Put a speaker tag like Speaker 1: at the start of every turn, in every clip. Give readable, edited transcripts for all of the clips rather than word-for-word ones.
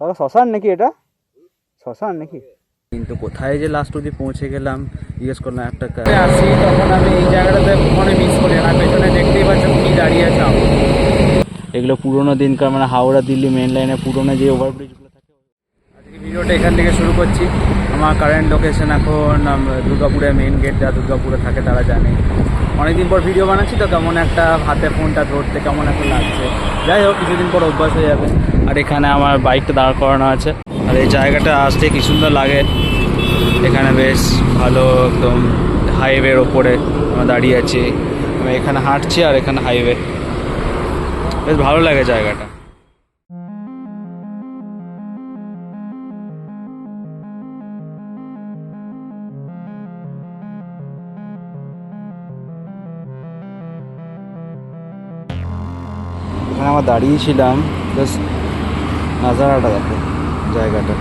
Speaker 1: দাদা শ্মশান নাকি এটা? শ্মশান নাকি? কিন্তু কোথায় যে লাস্ট অবধি পৌঁছে গেলাম জিজ্ঞেস করলাম একটা আসি, তখন আমি এই জায়গাটাতে কখনোই মিস করি না। পেছনে দেখতেই পাচ্ছেন কি দাঁড়িয়ে আছে। এগুলো পুরোনো দিনকার মানে হাওড়া দিল্লি মেন লাইনে পুরোনো যে ওভারব্রিজগুলো থাকে। আজকে ভিডিওটা এখান থেকে শুরু করছি। আমার কারেন্ট লোকেশন এখন দুর্গাপুরের মেন গেট, যারা দুর্গাপুরে থাকে তারা জানে। অনেকদিন পর ভিডিও বানাচ্ছি তো কেমন একটা হাতে ফোনটা ধরতে কেমন একটা লাগছে। যাই হোক, কিছুদিন পর অভ্যাস হয়ে যাবে। আর এখানে আমার বাইকটা দাঁড় করানো আছে। আর এই জায়গাটা আসতে কি সুন্দর লাগে। এখানে বেশ ভালো, একদম হাইওয়ের ওপরে আমরা দাঁড়িয়ে আছি। আমি এখানে হাঁটছি আর এখানে হাইওয়ে, বেশ ভালো লাগে জায়গাটা। এখানে আমরা দাঁড়িয়েছিলাম, জাস্ট নাজারাটা দেখো জায়গাটা।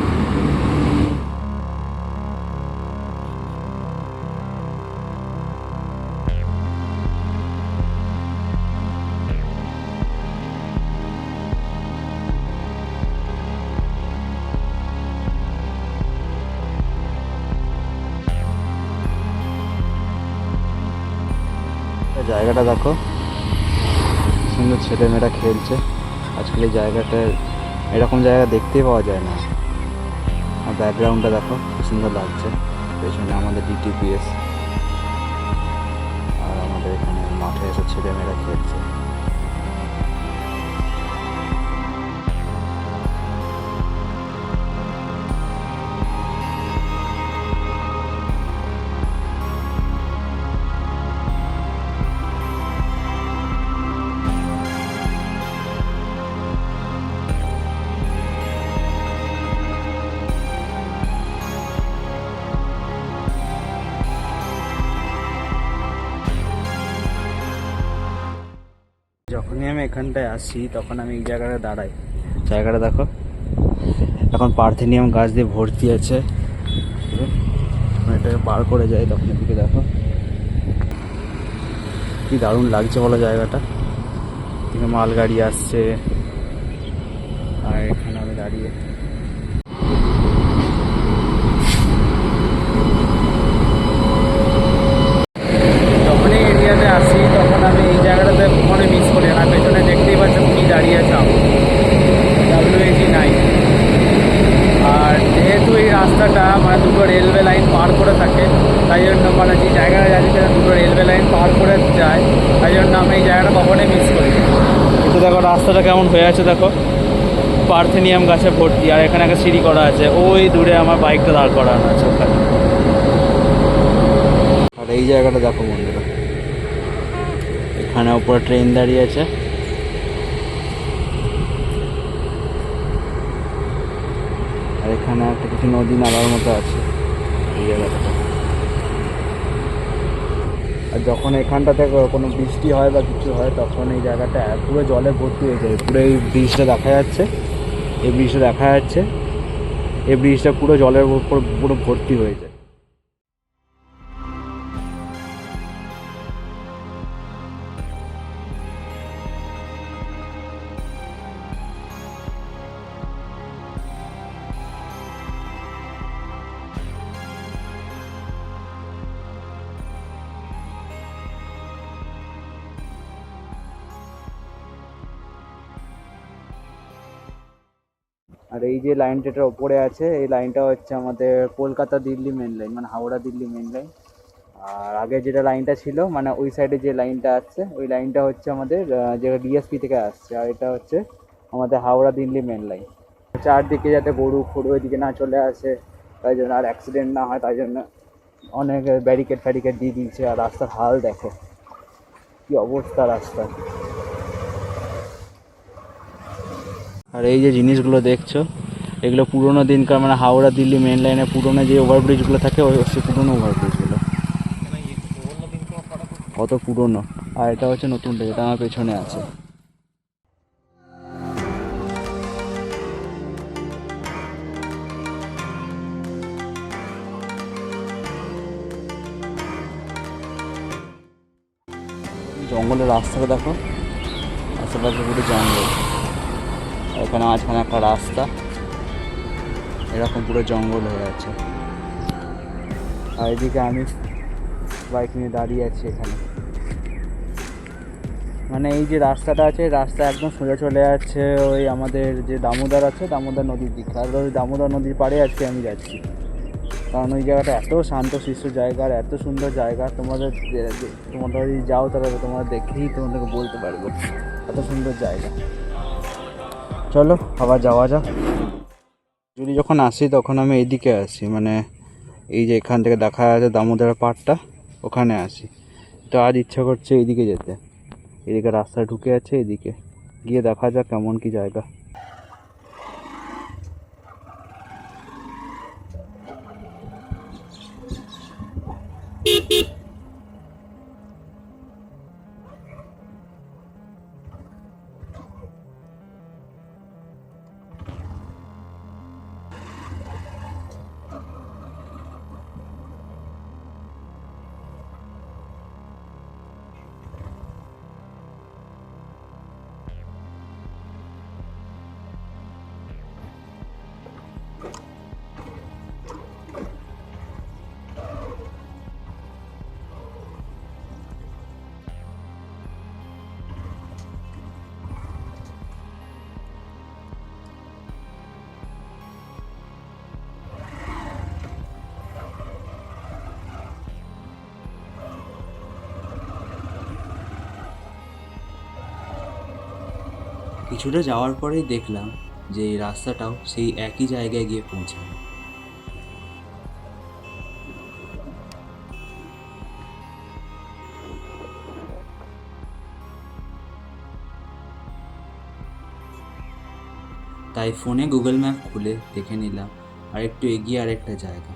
Speaker 1: জায়গাটা দেখো, সুন্দর ছেলেমেয়েরা খেলছে। আজকাল এই জায়গাটা এরকম জায়গা দেখতেই পাওয়া যায় না। আর ব্যাকগ্রাউন্ডটা দেখো খুব সুন্দর লাগছে। পেছনে আমাদের ডিটিপিএস, আর আমাদের এখানে মাঠে এসে ছেলেমেয়েরা খেলছে। যখনই আমি এখানটায় আসি তখন আমি এই জায়গাটা দাঁড়াই। জায়গাটা দেখো, এখন পার্থেনিয়াম গাছ দিয়ে ভর্তি আছে। এটাকে পার করে যাই তখন এদিকে দেখো কি দারুণ লাগছে বলো জায়গাটা। এদিকে মালগাড়ি আসছে আর এখানে আমি দাঁড়িয়ে। যখনই এরিয়াতে আসি তখন আমি এই জায়গাটাতে কখনোই মিস করি না। পেছনে দেখতেই পাচ্ছেন কি দাঁড়িয়ে আছে WAG9। আর যেহেতু এই রাস্তাটা মানে দুটো রেলওয়ে লাইন পার করে থাকে, তাই জন্য মানে যে জায়গাটা যাচ্ছে সেটা দুটো রেলওয়ে লাইন পার করে যায়, তাই জন্য আমি এই জায়গাটা কখনোই মিস করি। কিন্তু দেখো রাস্তাটা কেমন হয়ে আছে, দেখো পার্থেনিয়াম গাছে ভর্তি। আর এখানে একটা সিঁড়ি করা আছে, ওই দূরে আমার বাইকটা দাঁড় করানো আছে ওখানে। আর এই জায়গাটা দেখো বন্ধুরা, এখানে উপরে ট্রেন দাঁড়িয়ে আছে। আর এখানে একটা কিছু নদী নালার মতো আছে এই জায়গাটা। আর যখন এখানটাতে কোনো বৃষ্টি হয় বা কিছু হয় তখন এই জায়গাটা পুরো জলে ভর্তি হয়ে যায়। পুরো এই ব্রিজটা দেখা যাচ্ছে, এই ব্রিজটা দেখা যাচ্ছে, এই ব্রিজটা পুরো জলের উপর পুরো ভর্তি হয়ে যায়। আর এই যে লাইনটার ওপরে আছে, এই লাইনটা হচ্ছে আমাদের কলকাতা দিল্লি মেন লাইন, মানে হাওড়া দিল্লি মেন লাইন। আর আগে যেটা লাইনটা ছিল মানে ওই সাইডে যে লাইনটা আসছে ওই লাইনটা হচ্ছে আমাদের যেটা ডিএসপি থেকে আসছে। আর এটা হচ্ছে আমাদের হাওড়া দিল্লি মেন লাইন। চারদিকে যাতে গরু ফরু এদিকে না চলে আসে, তাই জন্য আর অ্যাক্সিডেন্ট না হয় তাই জন্য অনেক ব্যারিকেড ফ্যারিকেড দিয়ে দিয়েছে। আর রাস্তার হাল দেখো কি অবস্থা রাস্তার। আর এই যে জিনিসগুলো দেখছো এগুলো পুরোনো দিনকার মানে হাওড়া দিল্লি মেন লাইনে পুরোনো যে ওভারব্রিজগুলো থাকে ওই হচ্ছে পুরোনো ওভারব্রিজগুলো, কত পুরোনো। আর এটা হচ্ছে নতুনটা যেটা আমার পেছনে আছে। জঙ্গলের রাস্তাটা দেখো, আশেপাশে পুরো জঙ্গল। এখানে মাঝখানে একটা রাস্তা, এরকম পুরো জঙ্গল হয়ে আছে। আর এদিকে আমি বাইক নিয়ে দাঁড়িয়ে আছি এখানে। মানে এই যে রাস্তাটা আছে, রাস্তা একদম সোজা চলে যাচ্ছে ওই আমাদের যে দামোদর আছে, দামোদর নদীর দিকে। আর ওই দামোদর নদীর পাড়ে আজকে আমি যাচ্ছি, কারণ ওই জায়গাটা এত শান্তশিষ্ট জায়গা আর এত সুন্দর জায়গা। তোমরা যদি যাও তাহলে তোমরা দেখেই তোমাদেরকে বলতে পারবো এত সুন্দর জায়গা। চলো আবার যাওয়া যাক। যদি যখন আসি তখন আমি এইদিকে আসি, মানে এই যে এখান থেকে দেখা যাচ্ছে দামোদরের পাড়টা, ওখানে আসি। তো আজ ইচ্ছা করছে এইদিকে যেতে, এদিকে রাস্তা ঢুকে আছে, এদিকে গিয়ে দেখা যাক কেমন কি জায়গা। কিছুটা যাওয়ার পরেই দেখলাম যে এই রাস্তাটাও সেই একই জায়গায় গিয়ে পৌঁছায়। তাই ফোনে গুগল ম্যাপ খুলে দেখে নিলাম আর একটু এগিয়ে আরেকটা জায়গা।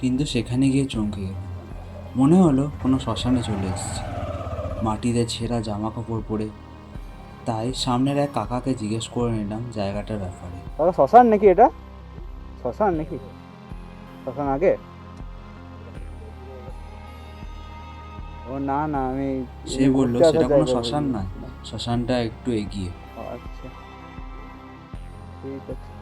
Speaker 1: কিন্তু সেখানে গিয়ে চমকে গেল, মনে হলো কোনো শ্মশানে চলে এসেছি, মাটিতে ছেঁড়া জামা কাপড় পরে। তাই সামনের এক কাকাকে জিজ্ঞেস করে নিলাম জায়গাটার ব্যাপারে। দাদা শ্মশান নাকি এটা? শ্মশান নাকি? শ্মশান আগে? ও না না, আমি সে বললো সেটা কোনো শ্মশান নয়, শ্মশানটা একটু এগিয়ে। আচ্ছা ঠিক আছে।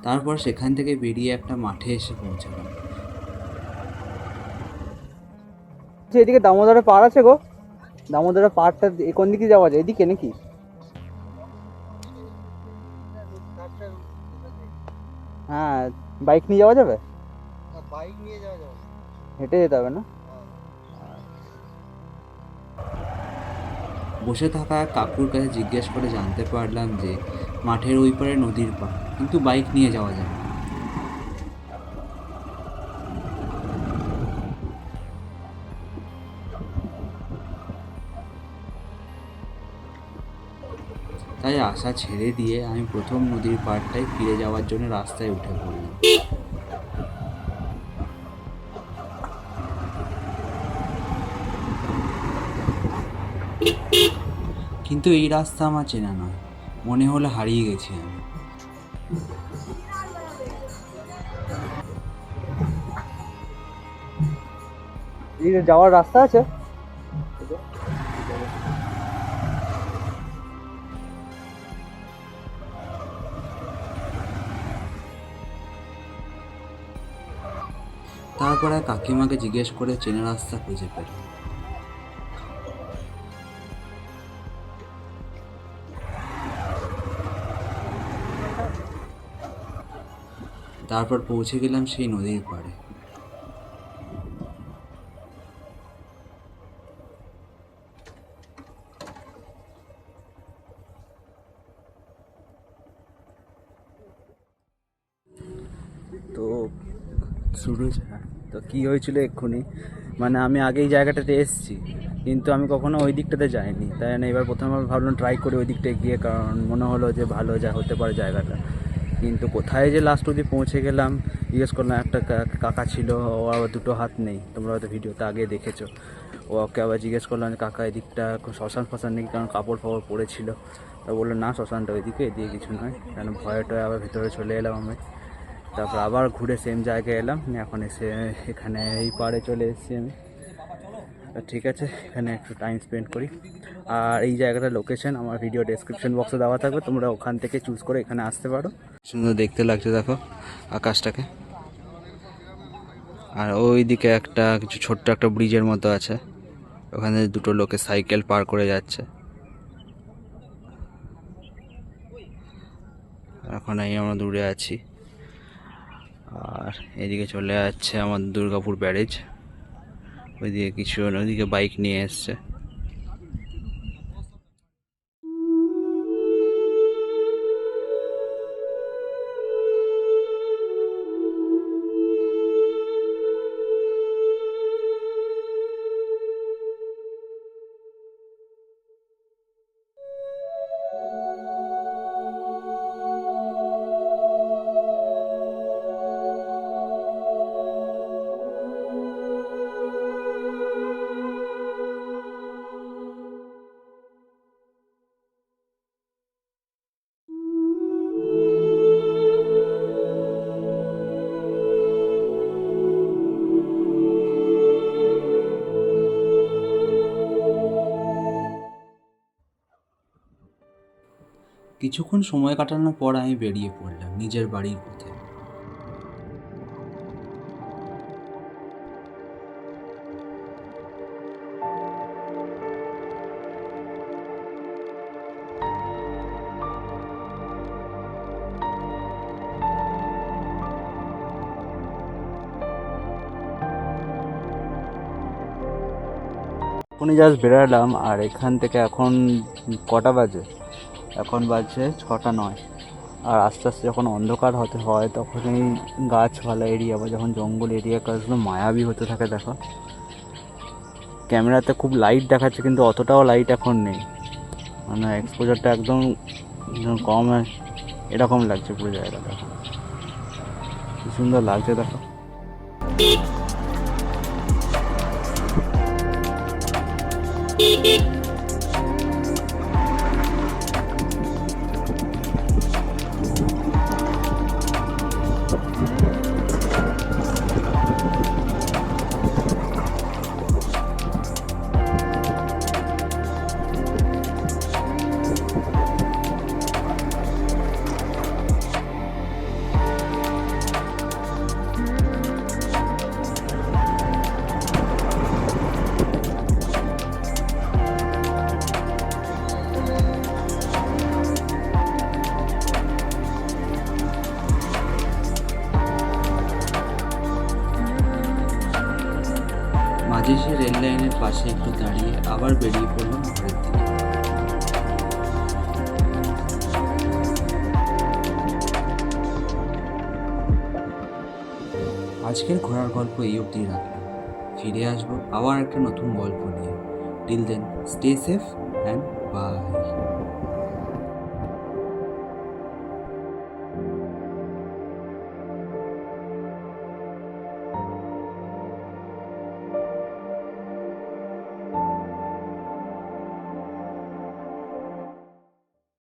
Speaker 1: তারপর সেখান থেকে বেরিয়ে একটা মাঠে এসে পৌঁছালাম। এদিকে দামোদরের পাড় আছে গো, দামোদরের পাড়টা কোন দিকে যাওয়া যায়? এদিকে নাকি? হ্যাঁ, বাইক নিয়ে যাওয়া যাবে? বাইক নিয়ে যাওয়া যাবে, হেঁটে যেতে হবে না? বসে থাকা কাকুর কাছে জিজ্ঞেস করে জানতে পারলাম যে মাঠের ওই পারে নদীর পাড়, কিন্তু বাইক নিয়ে যাওয়া যাবে। তাই আশা ছেড়ে দিয়ে আমি প্রথম নদীর পাড়টায় ফিরে যাওয়ার জন্য রাস্তায় উঠে পড়লাম। কিন্তু এই রাস্তা আমার চেনা নয়, মনে হলো হারিয়ে গেছি আমি। যাওয়ার রাস্তা আছে? তারপরে কাকিমাকে জিজ্ঞেস করে চেনা রাস্তা খুঁজে পেলাম। তারপর পৌঁছে গেলাম সেই নদীর পাড়ে। তো তো কী হয়েছিল এক্ষুনি, মানে আমি আগে এই জায়গাটাতে এসেছি, কিন্তু আমি কখনো ওই দিকটাতে যাইনি, তাই না এবার প্রথমে ভাবলাম ট্রাই করে ওই দিকটায় গিয়ে, কারণ মনে হলো যে ভালো যা হতে পারে জায়গাটা। কিন্তু কোথায় যে লাস্ট অবধি পৌঁছে গেলাম, জিজ্ঞেস করলাম একটা কাকা ছিল, ও আবার দুটো হাত নেই, তোমরা হয়তো ভিডিওতে আগে দেখেছো। ওকে আবার জিজ্ঞেস করলাম যে কাকা এদিকটা শ্মশান ফশান নেই, কারণ কাপড় ফাপড় পড়েছিল। তা বললো না, শ্মশানটা ওইদিকে, এদিকে কিছু নয়, কেন ভয়ে টয়ে আবার ভিতরে চলে এলাম আমি। তারপর আবার ঘুরে সেম জায়গায় এলাম, এখন এসে এখানে এই পাড়ে চলে এসেছি আমি। ঠিক আছে, এখানে একটু টাইম স্পেন্ড করি। আর এই জায়গাটার লোকেশন আমার ভিডিও ডেসক্রিপশন বক্সে দেওয়া থাকবে, তোমরা ওখান থেকে চুজ করে এখানে আসতে পারো। সুন্দর দেখতে লাগছে দেখো আকাশটাকে। আর ওই দিকে একটা কিছু ছোট্ট একটা ব্রিজের মতো আছে, ওখানে দুটো লোকে সাইকেল পার করে যাচ্ছে। এখন এই আমরা দূরে আছি, আর এদিকে চলে যাচ্ছে আমার দুর্গাপুর ব্যারেজ। ওইদিকে কিছু ওইদিকে বাইক নিয়ে এসছে। কিছুক্ষণ সময় কাটানোর পর আমি বেরিয়ে পড়লাম নিজের বাড়ির পথে। এখনই জাস্ট বেরোলাম, আর এখান থেকে এখন কটা বাজে? এখন বাজছে 6:09। আর আস্তে আস্তে যখন অন্ধকার হতে হয় তখন এই গাছপালা এরিয়া বা যখন জঙ্গল এরিয়া কাজগুলো মায়াবী হতে থাকে। দেখো ক্যামেরাতে খুব লাইট দেখাচ্ছে, কিন্তু অতটাও লাইট এখন নেই, মানে এক্সপোজারটা একদম কম, এরকম লাগছে পুরো জায়গাটা। কি সুন্দর লাগছে দেখো। মাঝে সে রেল লাইনের পাশে একটু দাঁড়িয়ে আবার বেরিয়ে পড়লাম ঘরের দিকে। আজকের ঘোরার গল্প এই অবধি রাখলাম, ফিরে আসবো আবার একটা নতুন গল্প নিয়ে। Till then stay safe and